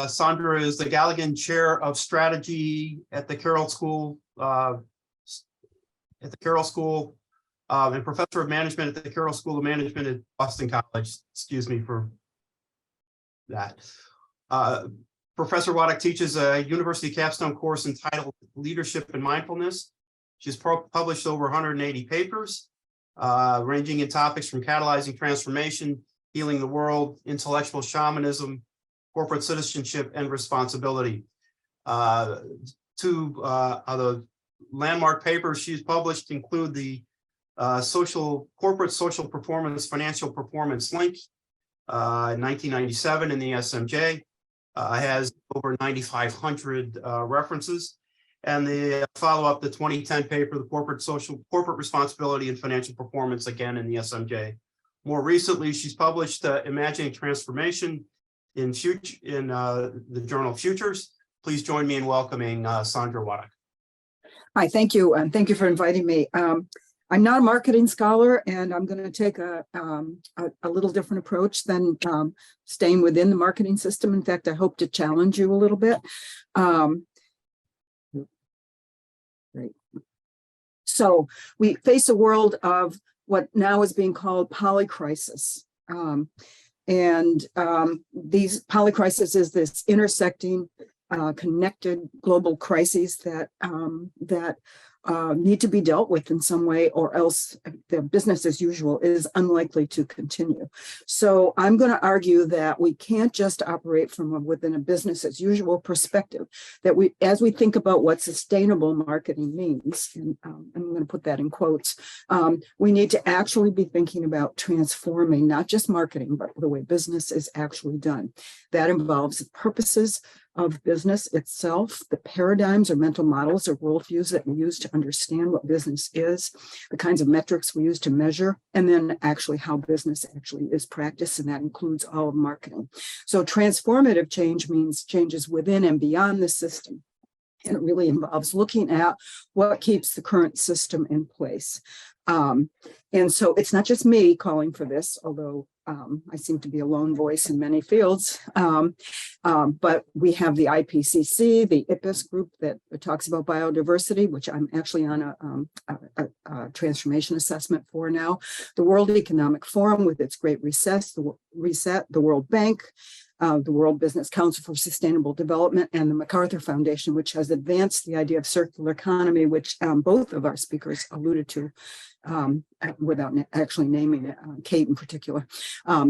Sandra is the Galligan Chair of Strategy at the Carroll School, and Professor of Management at the Carroll School of Management at Boston College. Excuse me for that. Professor Waddock teaches a university capstone course entitled Leadership and Mindfulness. She's published over 180 papers, ranging in topics from catalyzing transformation, healing the world, intellectual shamanism, corporate citizenship, and responsibility. Two other landmark papers she's published include the Corporate Social Performance Financial Performance Link in 1997 in the SMJ. Has over 9,500 references, and the follow-up, the 2010 paper, the Corporate Responsibility and Financial Performance, again in the SMJ. More recently, she's published Imagining Transformation in the Journal Futures. Please join me in welcoming Sandra Waddock. Hi, thank you, and thank you for inviting me. I'm not a marketing scholar, and I'm going to take a little different approach than staying within the marketing system. In fact, I hope to challenge you a little bit. Great. So we face a world of what now is being called polycrisis. These polycrisis is this intersecting, connected global crises that need to be dealt with in some way, or else the business as usual is unlikely to continue. So I'm going to argue that we can't just operate from within a business as usual perspective, that as we think about what sustainable marketing means, and I'm going to put that in quotes, we need to actually be thinking about transforming not just marketing, but the way business is actually done. That involves the purposes of business itself, the paradigms or mental models or worldviews that we use to understand what business is, the kinds of metrics we use to measure, and then actually how business actually is practiced, and that includes all of marketing. So transformative change means changes within and beyond the system. And it really involves looking at what keeps the current system in place. And so it's not just me calling for this, although I seem to be a lone voice in many fields, but we have the IPCC, the IPPES group that talks about biodiversity, which I'm actually on a transformation assessment for now, the World Economic Forum with its Great Reset, the World Bank, the World Business Council for Sustainable Development, and the MacArthur Foundation, which has advanced the idea of circular economy, which both of our speakers alluded to without actually naming it, Kate in particular.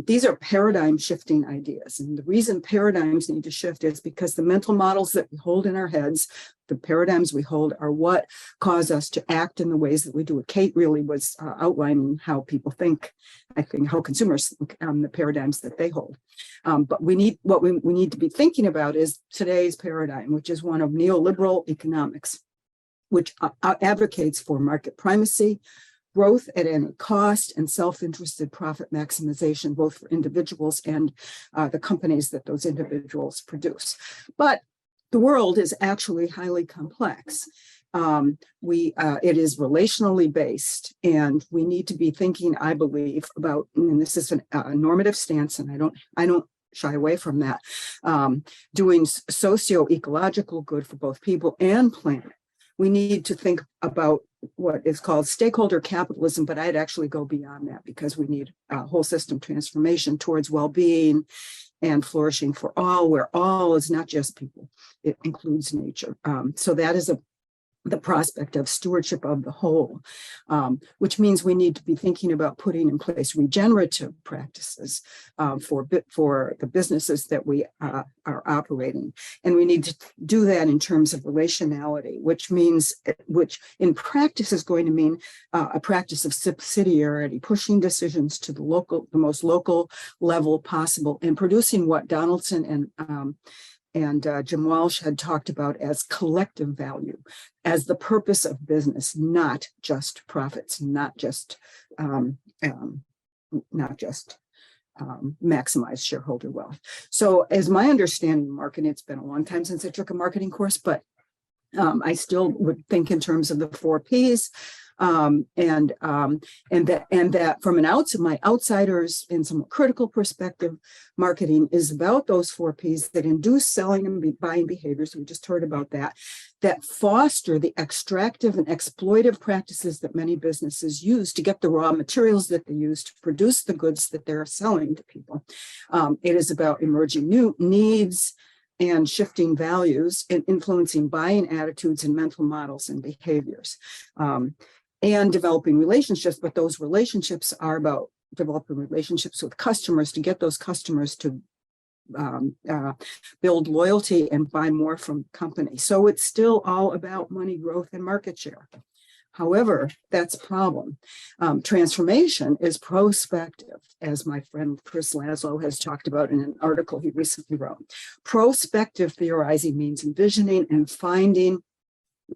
These are paradigm shifting ideas. And the reason paradigms need to shift is because the mental models that we hold in our heads, the paradigms we hold, are what cause us to act in the ways that we do. Kate really was outlining how people think, I think how consumers think, the paradigms that they hold. But we need to be thinking about is today's paradigm, which is one of neoliberal economics, which advocates for market primacy, growth at any cost, and self-interested profit maximization, both for individuals and the companies that those individuals produce. But the world is actually highly complex. It is relationally based, and we need to be thinking, I believe, about, and this is a normative stance, and I don't shy away from that, doing socio-ecological good for both people and planet. We need to think about what is called stakeholder capitalism, but I'd actually go beyond that, because we need a whole system transformation towards well-being and flourishing for all, where all is not just people, it includes nature. So that is the prospect of stewardship of the whole, which means we need to be thinking about putting in place regenerative practices for the businesses that we are operating. And we need to do that in terms of relationality, which in practice is going to mean a practice of subsidiarity, pushing decisions to the most local level possible, and producing what Donaldson and Jim Walsh had talked about as collective value, as the purpose of business, not just profits, not just maximize shareholder wealth. So as my understanding of marketing, it's been a long time since I took a marketing course, but I still would think in terms of the 4 Ps. That from my outsiders and some critical perspective, marketing is about those 4 Ps that induce selling and buying behaviors. We just heard about that foster the extractive and exploitive practices that many businesses use to get the raw materials that they use to produce the goods that they're selling to people. It is about emerging new needs and shifting values and influencing buying attitudes and mental models and behaviors, and developing relationships. But those relationships are about developing relationships with customers to get those customers to build loyalty and buy more from the company. So it's still all about money, growth, and market share. However, that's a problem. Transformation is prospective, as my friend Chris Laszlo has talked about in an article he recently wrote. Prospective theorizing means envisioning and finding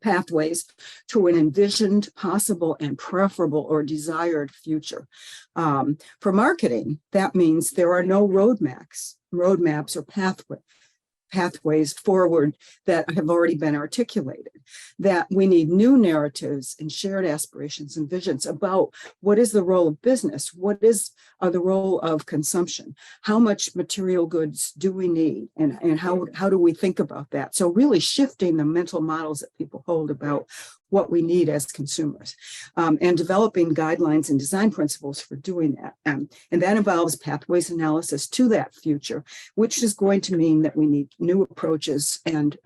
pathways to an envisioned, possible, and preferable or desired future. For marketing, that means there are no roadmaps or pathways forward that have already been articulated, that we need new narratives and shared aspirations and visions about what is the role of business, what is the role of consumption, how much material goods do we need, and how do we think about that. So really shifting the mental models that people hold about what we need as consumers, and developing guidelines and design principles for doing that. And that involves pathways analysis to that future, which is going to mean that we need new approaches and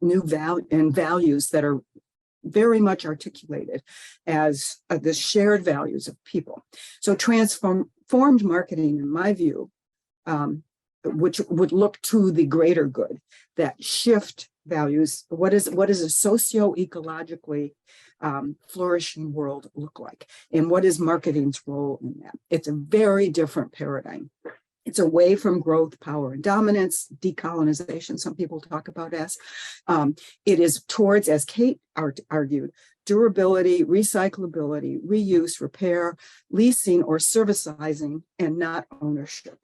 new values that are very much articulated as the shared values of people. So transformed marketing, in my view, which would look to the greater good, that shift values. What is a socio-ecologically flourishing world look like? And what is marketing's role in that? It's a very different paradigm. It's away from growth, power, and dominance, decolonization, some people talk about as. It is towards, as Kate argued, durability, recyclability, reuse, repair, leasing, or servicizing, and not ownership.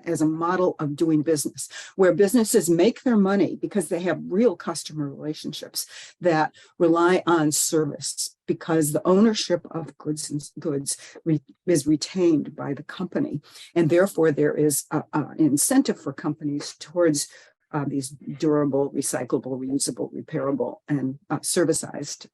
As a model of doing business, where businesses make their money because they have real customer relationships that rely on service, because the ownership of goods is retained by the company, and therefore there is an incentive for companies towards these durable, recyclable, reusable, repairable, and servicized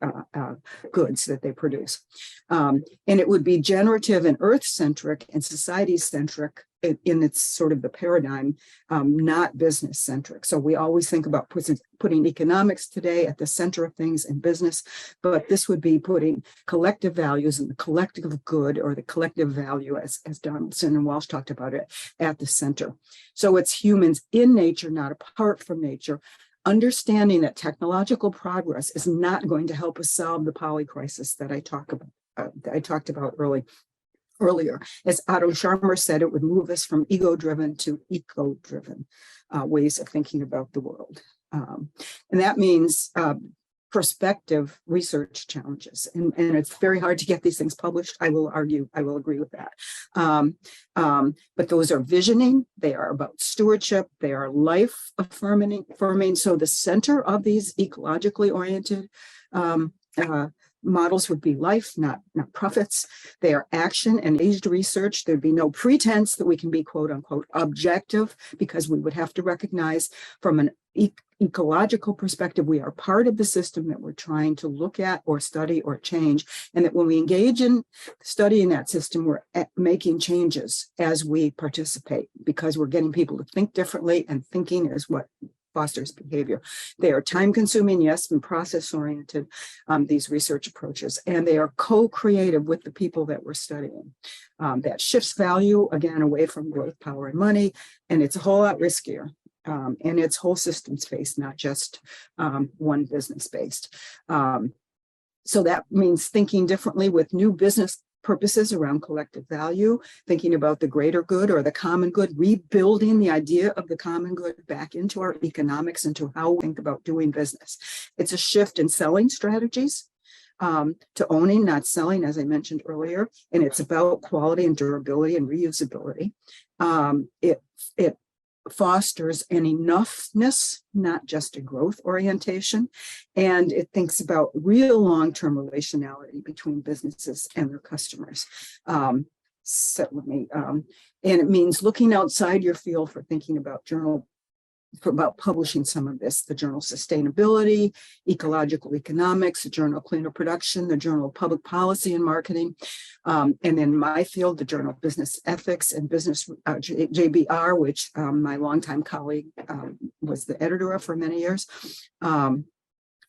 goods that they produce. And it would be generative and earth-centric and society-centric in its sort of the paradigm, not business-centric. So we always think about putting economics today at the center of things in business, but this would be putting collective values and the collective good, or the collective value, as Donaldson and Walsh talked about it, at the center. So it's humans in nature, not apart from nature, understanding that technological progress is not going to help us solve the poly crisis that I talked about earlier. As Otto Scharmer said, it would move us from ego-driven to eco-driven ways of thinking about the world. And that means prospective research challenges. And it's very hard to get these things published. I will agree with that. But those are visioning, they are about stewardship, they are life affirming. So the center of these ecologically oriented models would be life, not profits. They are action and aged research. There'd be no pretense that we can be quote unquote objective, because we would have to recognize from an ecological perspective, we are part of the system that we're trying to look at or study or change. And that when we engage in studying that system, we're making changes as we participate, because we're getting people to think differently, and thinking is what fosters behavior. They are time consuming, yes, and process oriented, these research approaches, and they are co-creative with the people that we're studying. That shifts value, again, away from growth, power, and money, and it's a whole lot riskier. And it's whole systems based, not just one business based. So that means thinking differently with new business purposes around collective value, thinking about the greater good or the common good, rebuilding the idea of the common good back into our economics, into how we think about doing business. It's a shift in selling strategies to owning, not selling, as I mentioned earlier, and it's about quality and durability and reusability. It fosters an enoughness, not just a growth orientation. And it thinks about real long-term relationality between businesses and their customers. And it means looking outside your field for thinking about about publishing some of this, the Journal Sustainability, Ecological Economics, the Journal Cleaner Production, the Journal Public Policy and Marketing, and in my field, the Journal Business Ethics and Business JBR, which my longtime colleague was the editor of for many years.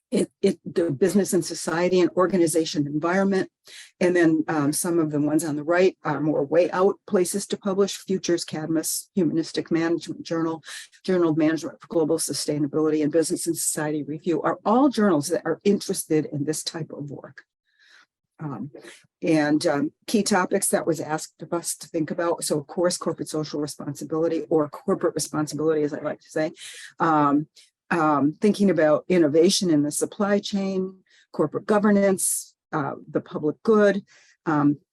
The Business and Society and Organization Environment. And then some of the ones on the right are more way out places to publish: Futures, Cadmus, Humanistic Management Journal, Journal of Management for Global Sustainability, and Business and Society Review are all journals that are interested in this type of work. Key topics that was asked of us to think about. So of course, corporate social responsibility, or corporate responsibility, as I like to say. Thinking about innovation in the supply chain, corporate governance, the public good,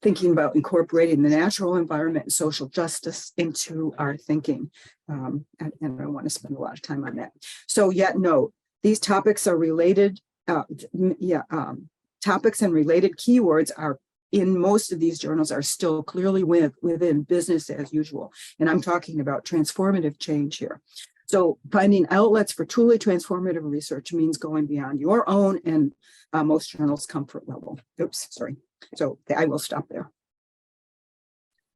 thinking about incorporating the natural environment and social justice into our thinking. And I don't want to spend a lot of time on that. So yet note, these topics are related. Topics and related keywords are in most of these journals are still clearly within business as usual. And I'm talking about transformative change here. So finding outlets for truly transformative research means going beyond your own and most journals' comfort level. Oops, sorry. So I will stop there.